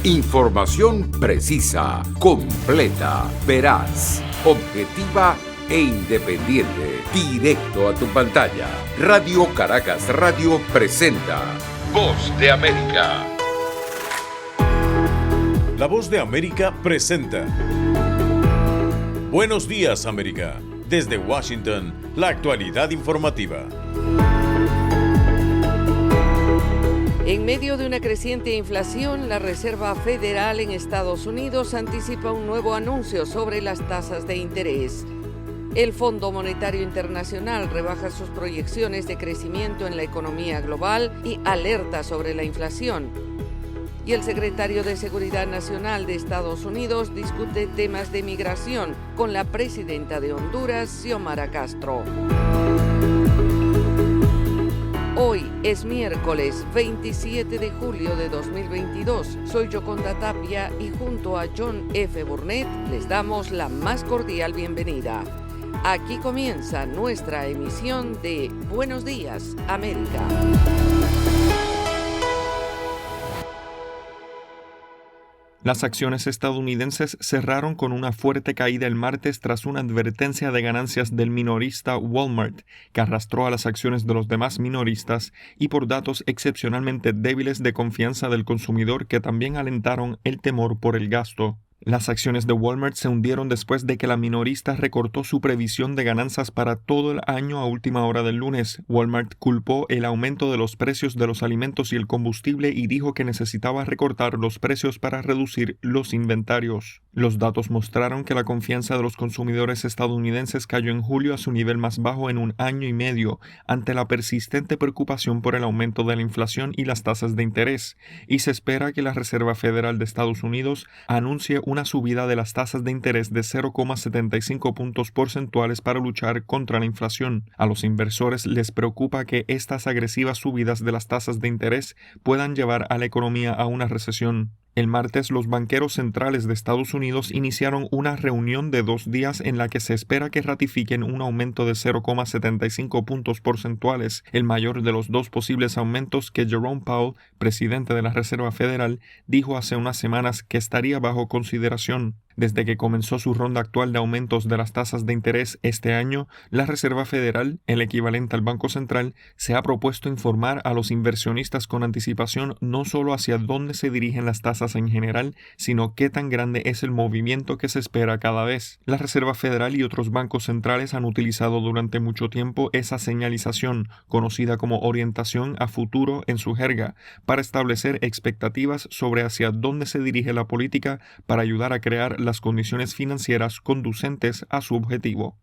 Información precisa, completa, veraz, objetiva e independiente. Directo a tu pantalla. Radio Caracas Radio presenta Voz de América. La Voz de América presenta Buenos días, América. Desde Washington, la actualidad informativa. En medio de una creciente inflación, la Reserva Federal en Estados Unidos anticipa un nuevo anuncio sobre las tasas de interés. El Fondo Monetario Internacional rebaja sus proyecciones de crecimiento en la economía global y alerta sobre la inflación. Y el secretario de Seguridad Nacional de Estados Unidos discute temas de migración con la presidenta de Honduras, Xiomara Castro. Hoy es miércoles 27 de julio de 2022. Soy Yoconda Tapia y junto a John F. Burnett les damos la más cordial bienvenida. Aquí comienza nuestra emisión de Buenos Días, América. Las acciones estadounidenses cerraron con una fuerte caída el martes tras una advertencia de ganancias del minorista Walmart, que arrastró a las acciones de los demás minoristas, y por datos excepcionalmente débiles de confianza del consumidor que también alentaron el temor por el gasto. Las acciones de Walmart se hundieron después de que la minorista recortó su previsión de ganancias para todo el año a última hora del lunes. Walmart culpó el aumento de los precios de los alimentos y el combustible y dijo que necesitaba recortar los precios para reducir los inventarios. Los datos mostraron que la confianza de los consumidores estadounidenses cayó en julio a su nivel más bajo en un año y medio, ante la persistente preocupación por el aumento de la inflación y las tasas de interés, y se espera que la Reserva Federal de Estados Unidos anuncie una subida de las tasas de interés de 0,75 puntos porcentuales para luchar contra la inflación. A los inversores les preocupa que estas agresivas subidas de las tasas de interés puedan llevar a la economía a una recesión. El martes, los banqueros centrales de Estados Unidos iniciaron una reunión de 2 días en la que se espera que ratifiquen un aumento de 0,75 puntos porcentuales, el mayor de los 2 posibles aumentos que Jerome Powell, presidente de la Reserva Federal, dijo hace unas semanas que estaría bajo consideración. Desde que comenzó su ronda actual de aumentos de las tasas de interés este año, la Reserva Federal, el equivalente al Banco Central, se ha propuesto informar a los inversionistas con anticipación no solo hacia dónde se dirigen las tasas en general, sino qué tan grande es el movimiento que se espera cada vez. La Reserva Federal y otros bancos centrales han utilizado durante mucho tiempo esa señalización, conocida como orientación a futuro en su jerga, para establecer expectativas sobre hacia dónde se dirige la política para ayudar a crear las condiciones financieras conducentes a su objetivo.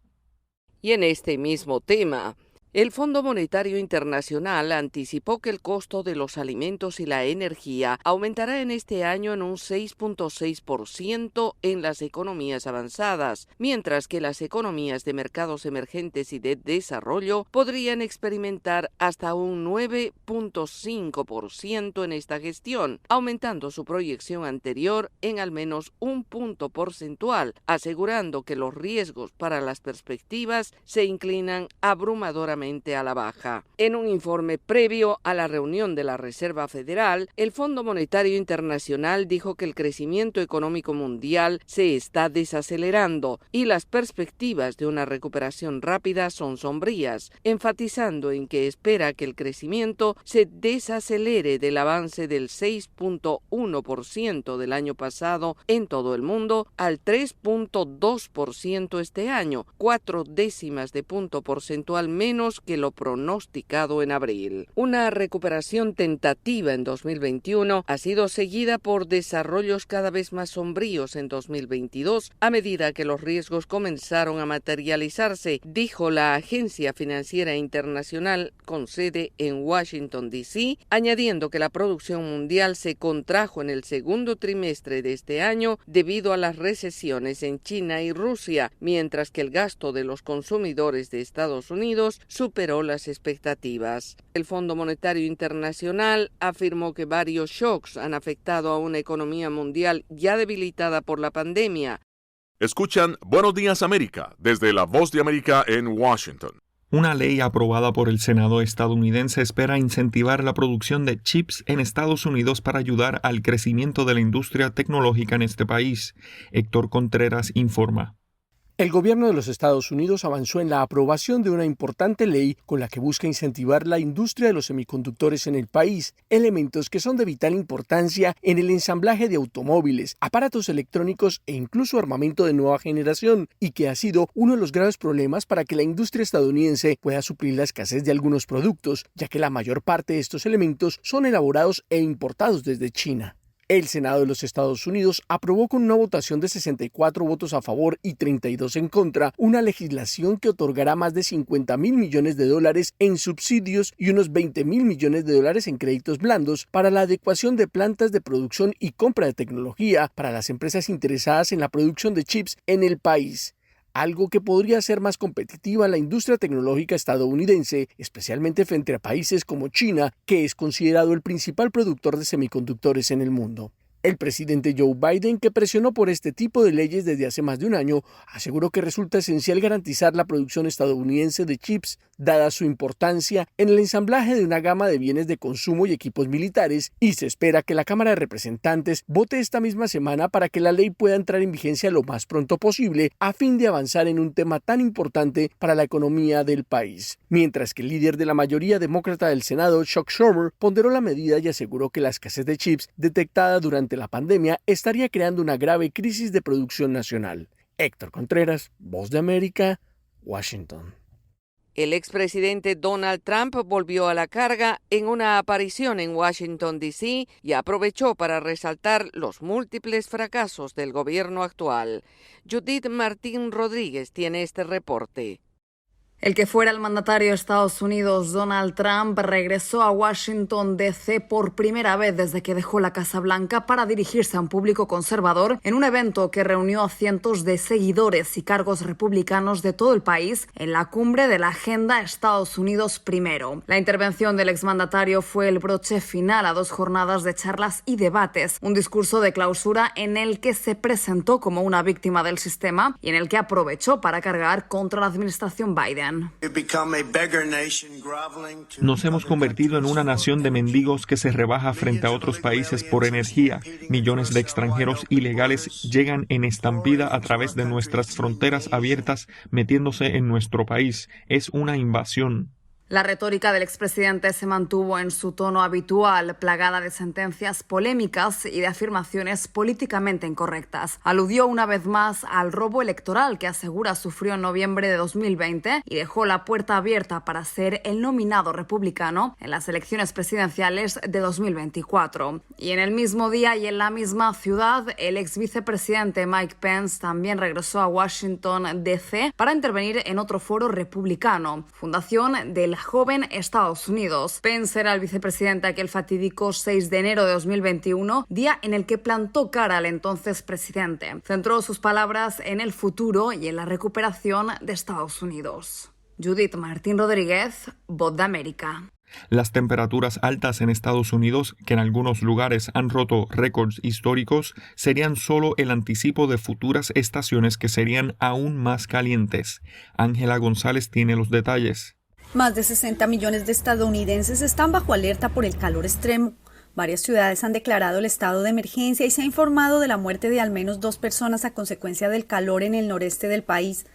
Y en este mismo tema, el Fondo Monetario Internacional anticipó que el costo de los alimentos y la energía aumentará en este año en un 6.6% en las economías avanzadas, mientras que las economías de mercados emergentes y de desarrollo podrían experimentar hasta un 9.5% en esta gestión, aumentando su proyección anterior en al menos un punto porcentual, asegurando que los riesgos para las perspectivas se inclinan abrumadoramente a la baja. En un informe previo a la reunión de la Reserva Federal, el Fondo Monetario Internacional dijo que el crecimiento económico mundial se está desacelerando y las perspectivas de una recuperación rápida son sombrías, enfatizando en que espera que el crecimiento se desacelere del avance del 6.1% del año pasado en todo el mundo al 3.2% este año, 4 décimas de punto porcentual menos que lo pronosticado en abril. Una recuperación tentativa en 2021 ha sido seguida por desarrollos cada vez más sombríos en 2022 a medida que los riesgos comenzaron a materializarse, dijo la Agencia Financiera Internacional con sede en Washington, D.C., añadiendo que la producción mundial se contrajo en el segundo trimestre de este año debido a las recesiones en China y Rusia, mientras que el gasto de los consumidores de Estados Unidos superó las expectativas. El Fondo Monetario Internacional afirmó que varios shocks han afectado a una economía mundial ya debilitada por la pandemia. Escuchan Buenos Días América desde la Voz de América en Washington. Una ley aprobada por el Senado estadounidense espera incentivar la producción de chips en Estados Unidos para ayudar al crecimiento de la industria tecnológica en este país. Héctor Contreras informa. El gobierno de los Estados Unidos avanzó en la aprobación de una importante ley con la que busca incentivar la industria de los semiconductores en el país, elementos que son de vital importancia en el ensamblaje de automóviles, aparatos electrónicos e incluso armamento de nueva generación, y que ha sido uno de los graves problemas para que la industria estadounidense pueda suplir la escasez de algunos productos, ya que la mayor parte de estos elementos son elaborados e importados desde China. El Senado de los Estados Unidos aprobó con una votación de 64 votos a favor y 32 en contra una legislación que otorgará más de $50.000 millones en subsidios y unos $20.000 millones en créditos blandos para la adecuación de plantas de producción y compra de tecnología para las empresas interesadas en la producción de chips en el país. Algo que podría hacer más competitiva la industria tecnológica estadounidense, especialmente frente a países como China, que es considerado el principal productor de semiconductores en el mundo. El presidente Joe Biden, que presionó por este tipo de leyes desde hace más de un año, aseguró que resulta esencial garantizar la producción estadounidense de chips, dada su importancia en el ensamblaje de una gama de bienes de consumo y equipos militares, y se espera que la Cámara de Representantes vote esta misma semana para que la ley pueda entrar en vigencia lo más pronto posible, a fin de avanzar en un tema tan importante para la economía del país. Mientras que el líder de la mayoría demócrata del Senado, Chuck Schumer, ponderó la medida y aseguró que la escasez de chips detectada durante la pandemia estaría creando una grave crisis de producción nacional. Héctor Contreras, Voz de América, Washington. El expresidente Donald Trump volvió a la carga en una aparición en Washington, D.C. y aprovechó para resaltar los múltiples fracasos del gobierno actual. Judith Martín Rodríguez tiene este reporte. El que fuera el mandatario de Estados Unidos, Donald Trump, regresó a Washington, D.C. por primera vez desde que dejó la Casa Blanca para dirigirse a un público conservador en un evento que reunió a cientos de seguidores y cargos republicanos de todo el país en la cumbre de la agenda Estados Unidos Primero. La intervención del exmandatario fue el broche final a 2 jornadas de charlas y debates, un discurso de clausura en el que se presentó como una víctima del sistema y en el que aprovechó para cargar contra la administración Biden. Nos hemos convertido en una nación de mendigos que se rebaja frente a otros países por energía. Millones de extranjeros ilegales llegan en estampida a través de nuestras fronteras abiertas, metiéndose en nuestro país. Es una invasión. La retórica del expresidente se mantuvo en su tono habitual, plagada de sentencias polémicas y de afirmaciones políticamente incorrectas. Aludió una vez más al robo electoral que asegura sufrió en noviembre de 2020 y dejó la puerta abierta para ser el nominado republicano en las elecciones presidenciales de 2024. Y en el mismo día y en la misma ciudad, el ex vicepresidente Mike Pence también regresó a Washington, D.C. para intervenir en otro foro republicano, fundación del joven Estados Unidos. Pence era el vicepresidente aquel fatídico 6 de enero de 2021, día en el que plantó cara al entonces presidente. Centró sus palabras en el futuro y en la recuperación de Estados Unidos. Judith Martín Rodríguez, Voz de América. Las temperaturas altas en Estados Unidos, que en algunos lugares han roto récords históricos, serían solo el anticipo de futuras estaciones que serían aún más calientes. Ángela González tiene los detalles. Más de 60 millones de estadounidenses están bajo alerta por el calor extremo. Varias ciudades han declarado el estado de emergencia y se ha informado de la muerte de al menos 2 personas a consecuencia del calor en el noreste del país.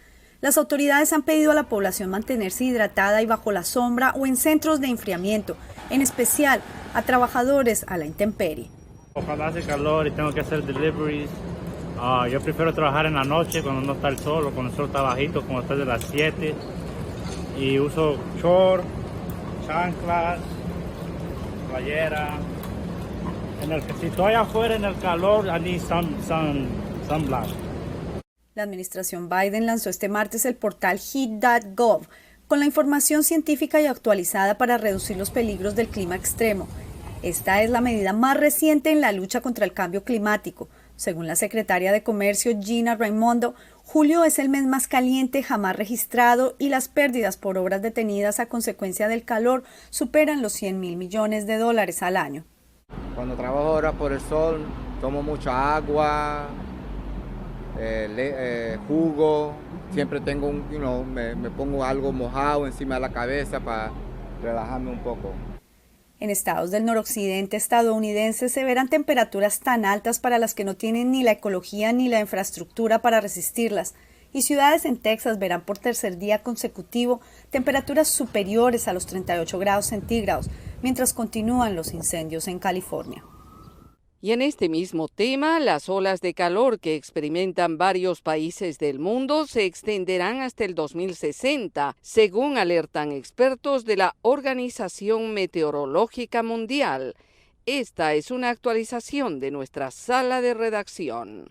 Las autoridades han pedido a la población mantenerse hidratada y bajo la sombra o en centros de enfriamiento, en especial a trabajadores a la intemperie. Ojalá hace calor y tengo que hacer deliveries. Yo prefiero trabajar en la noche cuando no está el sol o cuando el sol está bajito, como después de las 7. Y uso short, chanclas, playera. Si estoy afuera en el calor, I need sunblock. La administración Biden lanzó este martes el portal heat.gov con la información científica y actualizada para reducir los peligros del clima extremo. Esta es la medida más reciente en la lucha contra el cambio climático. Según la secretaria de Comercio Gina Raimondo, julio es el mes más caliente jamás registrado y las pérdidas por horas detenidas a consecuencia del calor superan los $100.000 millones al año. Cuando trabajo horas por el sol, tomo mucha agua, jugo, siempre tengo me pongo algo mojado encima de la cabeza para relajarme un poco. En estados del noroccidente estadounidense se verán temperaturas tan altas para las que no tienen ni la ecología ni la infraestructura para resistirlas, y ciudades en Texas verán por tercer día consecutivo temperaturas superiores a los 38 grados centígrados, mientras continúan los incendios en California. Y en este mismo tema, las olas de calor que experimentan varios países del mundo se extenderán hasta el 2060, según alertan expertos de la Organización Meteorológica Mundial. Esta es una actualización de nuestra sala de redacción.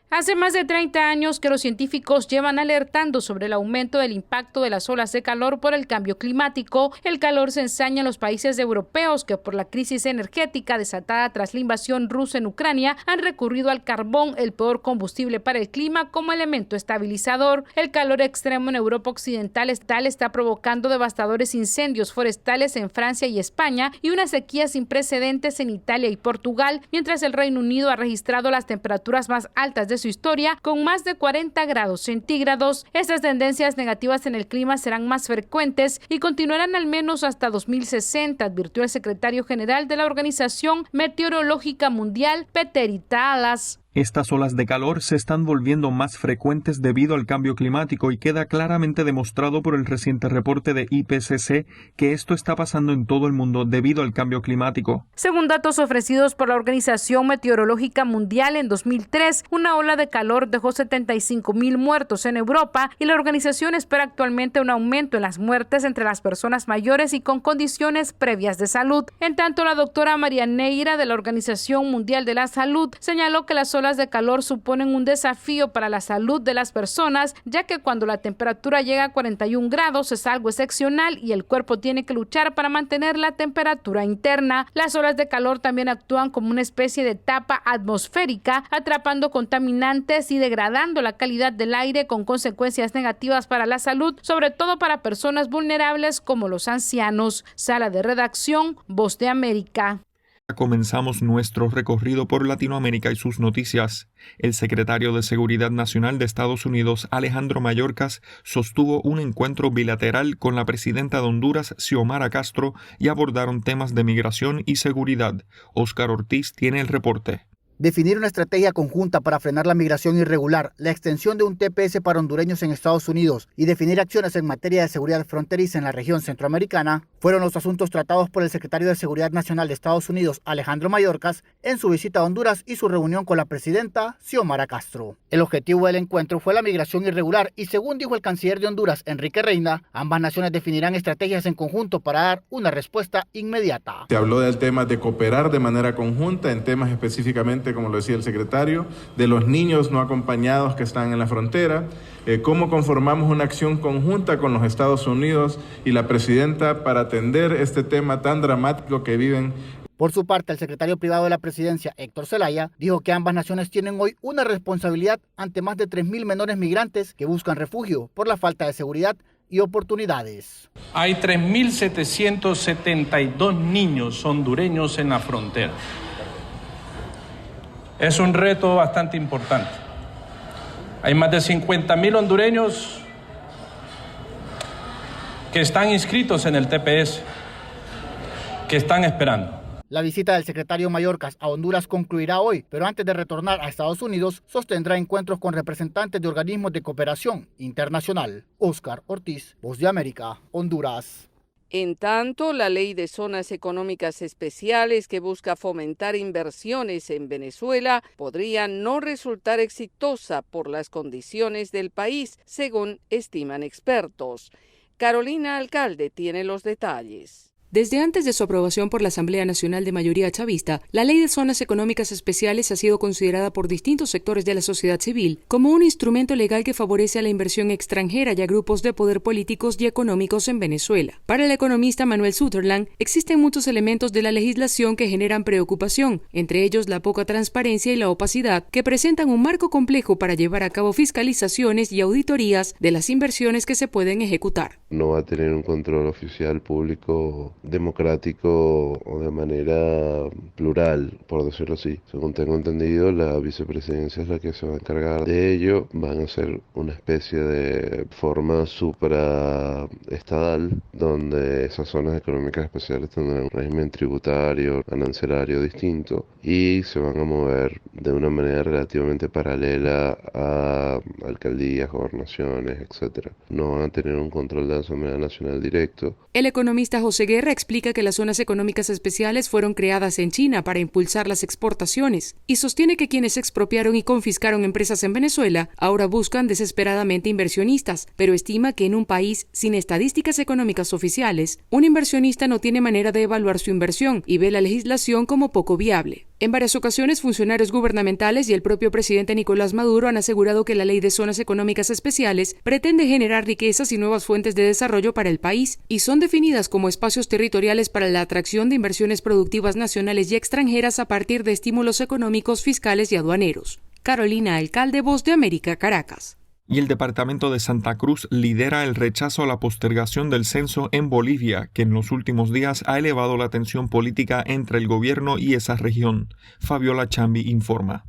Hace más de 30 años que los científicos llevan alertando sobre el aumento del impacto de las olas de calor por el cambio climático. El calor se ensaña en los países europeos que por la crisis energética desatada tras la invasión rusa en Ucrania han recurrido al carbón, el peor combustible para el clima, como elemento estabilizador. El calor extremo en Europa Occidental está provocando devastadores incendios forestales en Francia y España y una sequía sin precedentes en Italia y Portugal, mientras el Reino Unido ha registrado las temperaturas más altas de su historia, con más de 40 grados centígrados. Estas tendencias negativas en el clima serán más frecuentes y continuarán al menos hasta 2060, advirtió el secretario general de la Organización Meteorológica Mundial, Petteri Taalas. Estas olas de calor se están volviendo más frecuentes debido al cambio climático y queda claramente demostrado por el reciente reporte de IPCC que esto está pasando en todo el mundo debido al cambio climático. Según datos ofrecidos por la Organización Meteorológica Mundial, en 2003, una ola de calor dejó 75,000 muertos en Europa y la organización espera actualmente un aumento en las muertes entre las personas mayores y con condiciones previas de salud. En tanto, la doctora María Neira de la Organización Mundial de la Salud señaló que las olas de calor suponen un desafío para la salud de las personas, ya que cuando la temperatura llega a 41 grados es algo excepcional y el cuerpo tiene que luchar para mantener la temperatura interna. Las olas de calor también actúan como una especie de tapa atmosférica, atrapando contaminantes y degradando la calidad del aire, con consecuencias negativas para la salud, sobre todo para personas vulnerables como los ancianos. Sala de redacción, Voz de América. Comenzamos nuestro recorrido por Latinoamérica y sus noticias. El secretario de Seguridad Nacional de Estados Unidos, Alejandro Mayorkas, sostuvo un encuentro bilateral con la presidenta de Honduras, Xiomara Castro, y abordaron temas de migración y seguridad. Óscar Ortiz tiene el reporte. Definir una estrategia conjunta para frenar la migración irregular, la extensión de un TPS para hondureños en Estados Unidos y definir acciones en materia de seguridad fronteriza en la región centroamericana fueron los asuntos tratados por el secretario de Seguridad Nacional de Estados Unidos, Alejandro Mayorkas, en su visita a Honduras y su reunión con la presidenta Xiomara Castro. El objetivo del encuentro fue la migración irregular y, según dijo el canciller de Honduras, Enrique Reina, ambas naciones definirán estrategias en conjunto para dar una respuesta inmediata. Se habló del tema de cooperar de manera conjunta en temas específicamente, como lo decía el secretario, de los niños no acompañados que están en la frontera, cómo conformamos una acción conjunta con los Estados Unidos y la presidenta para atender este tema tan dramático que viven. Por su parte, el secretario privado de la presidencia, Héctor Zelaya, dijo que ambas naciones tienen hoy una responsabilidad ante más de 3,000 menores migrantes que buscan refugio por la falta de seguridad y oportunidades. Hay 3,772 niños hondureños en la frontera. Es un reto bastante importante. Hay más de 50,000 hondureños que están inscritos en el TPS, que están esperando. La visita del secretario Mayorkas a Honduras concluirá hoy, pero antes de retornar a Estados Unidos, sostendrá encuentros con representantes de organismos de cooperación internacional. Óscar Ortiz, Voz de América, Honduras. En tanto, la Ley de Zonas Económicas Especiales, que busca fomentar inversiones en Venezuela, podría no resultar exitosa por las condiciones del país, según estiman expertos. Carolina Alcalde tiene los detalles. Desde antes de su aprobación por la Asamblea Nacional de mayoría chavista, la Ley de Zonas Económicas Especiales ha sido considerada por distintos sectores de la sociedad civil como un instrumento legal que favorece a la inversión extranjera y a grupos de poder políticos y económicos en Venezuela. Para el economista Manuel Sutherland, existen muchos elementos de la legislación que generan preocupación, entre ellos la poca transparencia y la opacidad, que presentan un marco complejo para llevar a cabo fiscalizaciones y auditorías de las inversiones que se pueden ejecutar. No va a tener un control oficial público democrático o de manera plural, por decirlo así. Según tengo entendido, la vicepresidencia es la que se va a encargar de ello. Van a ser una especie de forma supraestadal, donde esas zonas económicas especiales tendrán un régimen tributario, arancelario distinto, y se van a mover de una manera relativamente paralela a alcaldías, gobernaciones, etc. No van a tener un control de la Asamblea Nacional directo. El economista José Guerra explica que las zonas económicas especiales fueron creadas en China para impulsar las exportaciones y sostiene que quienes expropiaron y confiscaron empresas en Venezuela ahora buscan desesperadamente inversionistas, pero estima que en un país sin estadísticas económicas oficiales, un inversionista no tiene manera de evaluar su inversión y ve la legislación como poco viable. En varias ocasiones, funcionarios gubernamentales y el propio presidente Nicolás Maduro han asegurado que la Ley de Zonas Económicas Especiales pretende generar riquezas y nuevas fuentes de desarrollo para el país y son definidas como espacios territoriales para la atracción de inversiones productivas nacionales y extranjeras a partir de estímulos económicos, fiscales y aduaneros. Carolina Alcalde, Voz de América, Caracas. Y el departamento de Santa Cruz lidera el rechazo a la postergación del censo en Bolivia, que en los últimos días ha elevado la tensión política entre el gobierno y esa región. Fabiola Chambi informa.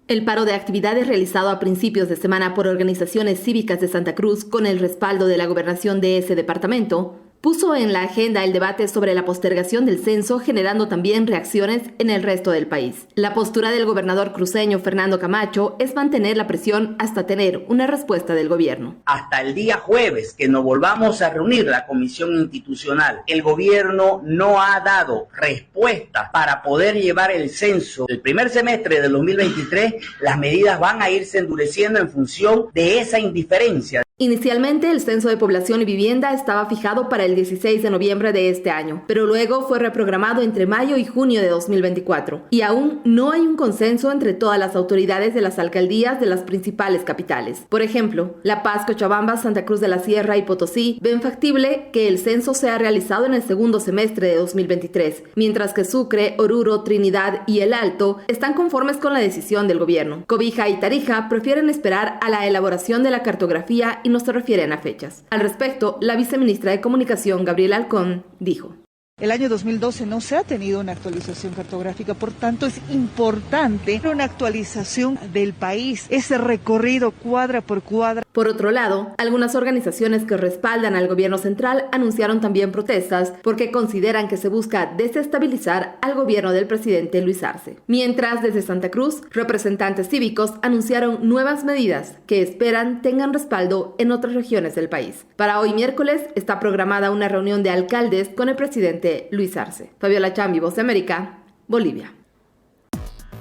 El paro de actividades realizado a principios de semana por organizaciones cívicas de Santa Cruz con el respaldo de la gobernación de ese departamento puso en la agenda el debate sobre la postergación del censo, generando también reacciones en el resto del país. La postura del gobernador cruceño Fernando Camacho es mantener la presión hasta tener una respuesta del gobierno. Hasta el día jueves que nos volvamos a reunir la comisión institucional, el gobierno no ha dado respuesta para poder llevar el censo. El primer semestre del 2023, las medidas van a irse endureciendo en función de esa indiferencia. Inicialmente, el Censo de Población y Vivienda estaba fijado para el 16 de noviembre de este año, pero luego fue reprogramado entre mayo y junio de 2024. Y aún no hay un consenso entre todas las autoridades de las alcaldías de las principales capitales. Por ejemplo, La Paz, Cochabamba, Santa Cruz de la Sierra y Potosí ven factible que el censo sea realizado en el segundo semestre de 2023, mientras que Sucre, Oruro, Trinidad y El Alto están conformes con la decisión del gobierno. Cobija y Tarija prefieren esperar a la elaboración de la cartografía y no se refieren a fechas. Al respecto, la viceministra de Comunicación, Gabriela Alcón, dijo: El año 2012 no se ha tenido una actualización cartográfica, por tanto es importante una actualización del país, ese recorrido cuadra por cuadra. Por otro lado, algunas organizaciones que respaldan al gobierno central anunciaron también protestas porque consideran que se busca desestabilizar al gobierno del presidente Luis Arce. Mientras, desde Santa Cruz, representantes cívicos anunciaron nuevas medidas que esperan tengan respaldo en otras regiones del país. Para hoy miércoles está programada una reunión de alcaldes con el presidente Luis Arce. Fabiola Chambi, Voz de América, Bolivia.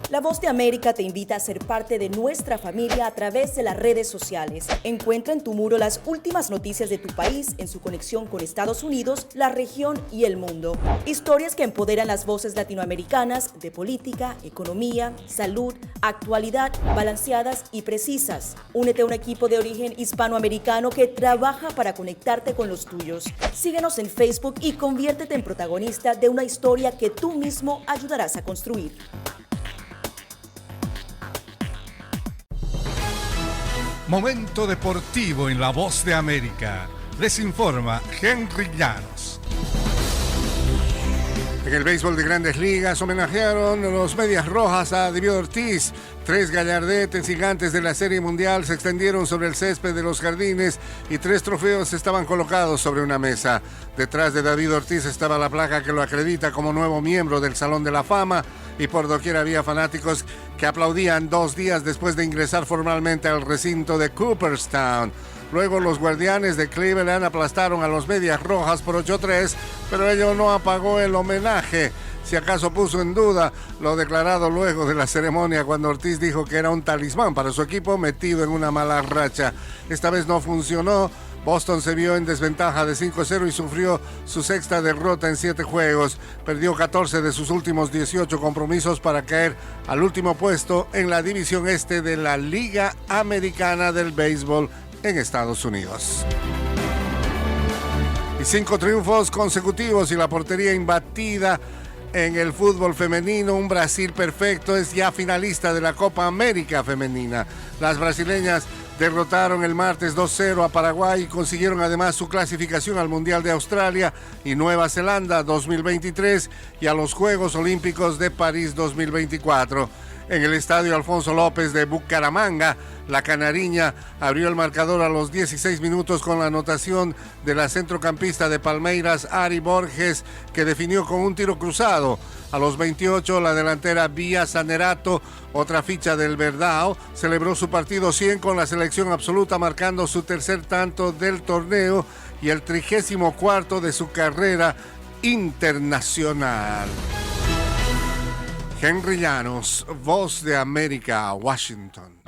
La Voz de América te invita a ser parte de nuestra familia a través de las redes sociales. Encuentra en tu muro las últimas noticias de tu país en su conexión con Estados Unidos, la región y el mundo. Historias que empoderan las voces latinoamericanas de política, economía, salud, actualidad, balanceadas y precisas. Únete a un equipo de origen hispanoamericano que trabaja para conectarte con los tuyos. Síguenos en Facebook y conviértete en protagonista de una historia que tú mismo ayudarás a construir. Momento deportivo en La Voz de América. Les informa Henry Llanos. En el béisbol de Grandes Ligas homenajearon los Medias Rojas a David Ortiz. 3 gallardetes gigantes de la Serie Mundial se extendieron sobre el césped de los jardines y 3 trofeos estaban colocados sobre una mesa. Detrás de David Ortiz estaba la placa que lo acredita como nuevo miembro del Salón de la Fama y por doquier había fanáticos que aplaudían 2 días después de ingresar formalmente al recinto de Cooperstown. Luego los Guardianes de Cleveland aplastaron a los Medias Rojas por 8-3, pero ello no apagó el homenaje. Si acaso puso en duda lo declarado luego de la ceremonia cuando Ortiz dijo que era un talismán para su equipo metido en una mala racha. Esta vez no funcionó. Boston se vio en desventaja de 5-0 y sufrió su 6ª derrota en 7 juegos. Perdió 14 de sus últimos 18 compromisos para caer al último puesto en la división este de la Liga Americana del Béisbol en Estados Unidos. Y 5 triunfos consecutivos y la portería imbatida en el fútbol femenino. Un Brasil perfecto es ya finalista de la Copa América Femenina. Las brasileñas derrotaron el martes 2-0 a Paraguay y consiguieron además su clasificación al Mundial de Australia y Nueva Zelanda 2023 y a los Juegos Olímpicos de París 2024. En el estadio Alfonso López de Bucaramanga, la canariña abrió el marcador a los 16 minutos con la anotación de la centrocampista de Palmeiras, Ari Borges, que definió con un tiro cruzado. A los 28, la delantera Bia Zanerato, otra ficha del Verdao, celebró su partido 100 con la selección absoluta, marcando su tercer tanto del torneo y el 34º de su carrera internacional. Henry Llanos, Voz de América, Washington.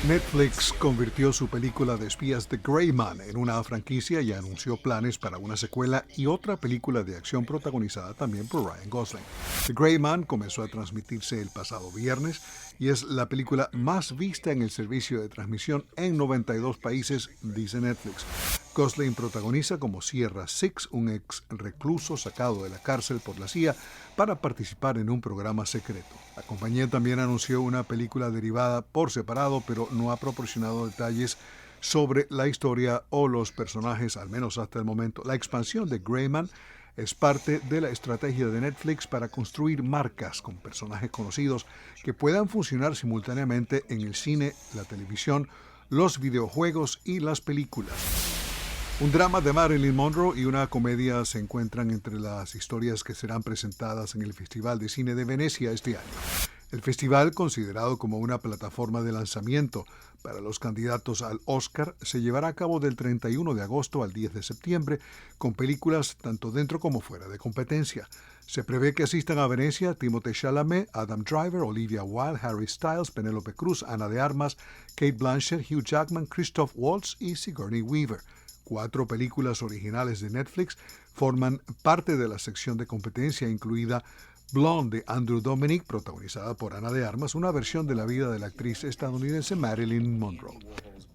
Netflix convirtió su película de espías The Gray Man en una franquicia y anunció planes para una secuela y otra película de acción protagonizada también por Ryan Gosling. The Gray Man comenzó a transmitirse el pasado viernes y es la película más vista en el servicio de transmisión en 92 países, dice Netflix. Gosling protagoniza como Sierra Six, un ex recluso sacado de la cárcel por la CIA para participar en un programa secreto. La compañía también anunció una película derivada por separado, pero no ha proporcionado detalles sobre la historia o los personajes, al menos hasta el momento. La expansión de Gray Man es parte de la estrategia de Netflix para construir marcas con personajes conocidos que puedan funcionar simultáneamente en el cine, la televisión, los videojuegos y las películas. Un drama de Marilyn Monroe y una comedia se encuentran entre las historias que serán presentadas en el Festival de Cine de Venecia este año. El festival, considerado como una plataforma de lanzamiento para los candidatos al Oscar, se llevará a cabo del 31 de agosto al 10 de septiembre, con películas tanto dentro como fuera de competencia. Se prevé que asistan a Venecia Timothée Chalamet, Adam Driver, Olivia Wilde, Harry Styles, Penélope Cruz, Ana de Armas, Kate Blanchett, Hugh Jackman, Christoph Waltz y Sigourney Weaver. 4 películas originales de Netflix forman parte de la sección de competencia, incluida Blonde de Andrew Dominik, protagonizada por Ana de Armas, una versión de la vida de la actriz estadounidense Marilyn Monroe.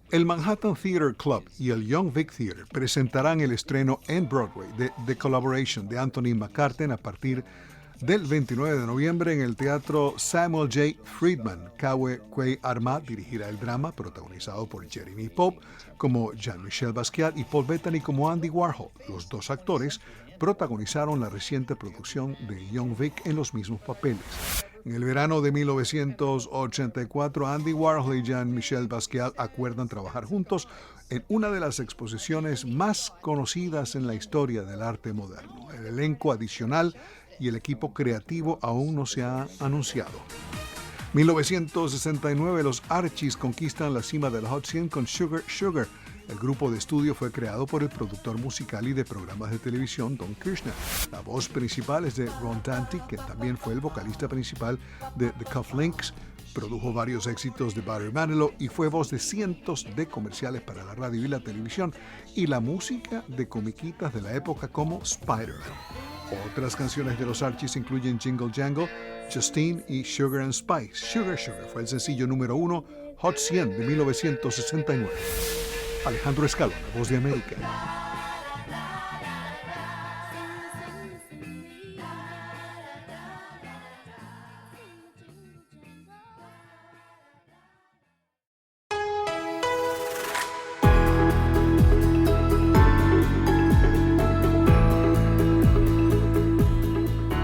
El Manhattan Theatre Club y el Young Vic Theatre presentarán el estreno en Broadway de The Collaboration de Anthony McCarten a partir del 29 de noviembre en el Teatro Samuel J. Friedman. Kawe Kwei Armat dirigirá el drama, protagonizado por Jeremy Pope como Jean-Michel Basquiat y Paul Bettany como Andy Warhol. Los dos actores protagonizaron la reciente producción de Young Vic en los mismos papeles. En el verano de 1984, Andy Warhol y Jean-Michel Basquiat acuerdan trabajar juntos en una de las exposiciones más conocidas en la historia del arte moderno. El elenco adicional y el equipo creativo aún no se ha anunciado. 1969, los Archies conquistan la cima del Hot 100 con Sugar Sugar. El grupo de estudio fue creado por el productor musical y de programas de televisión Don Kirshner. La voz principal es de Ron Dante, que también fue el vocalista principal de The Cufflinks. Produjo varios éxitos de Barry Manilow y fue voz de cientos de comerciales para la radio y la televisión y la música de comiquitas de la época como Spider-Man. Otras canciones de los Archies incluyen Jingle Jangle, Justine y Sugar and Spice. Sugar Sugar fue el sencillo número 1, Hot 100 de 1969. Alejandro Escalona, Voz de América.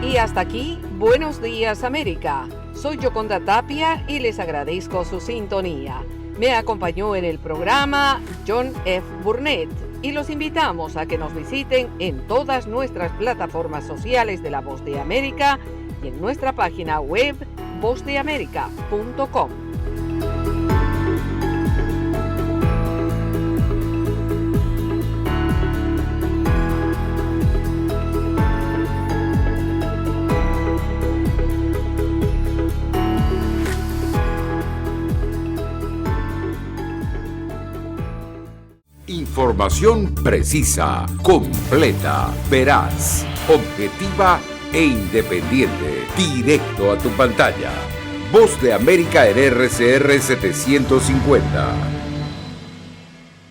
Y hasta aquí, Buenos Días América. Soy Yoconda Tapia y les agradezco su sintonía. Me acompañó en el programa John F. Burnett y los invitamos a que nos visiten en todas nuestras plataformas sociales de La Voz de América y en nuestra página web vozdeamerica.com. Información precisa, completa, veraz, objetiva e independiente. Directo a tu pantalla. Voz de América en RCR 750.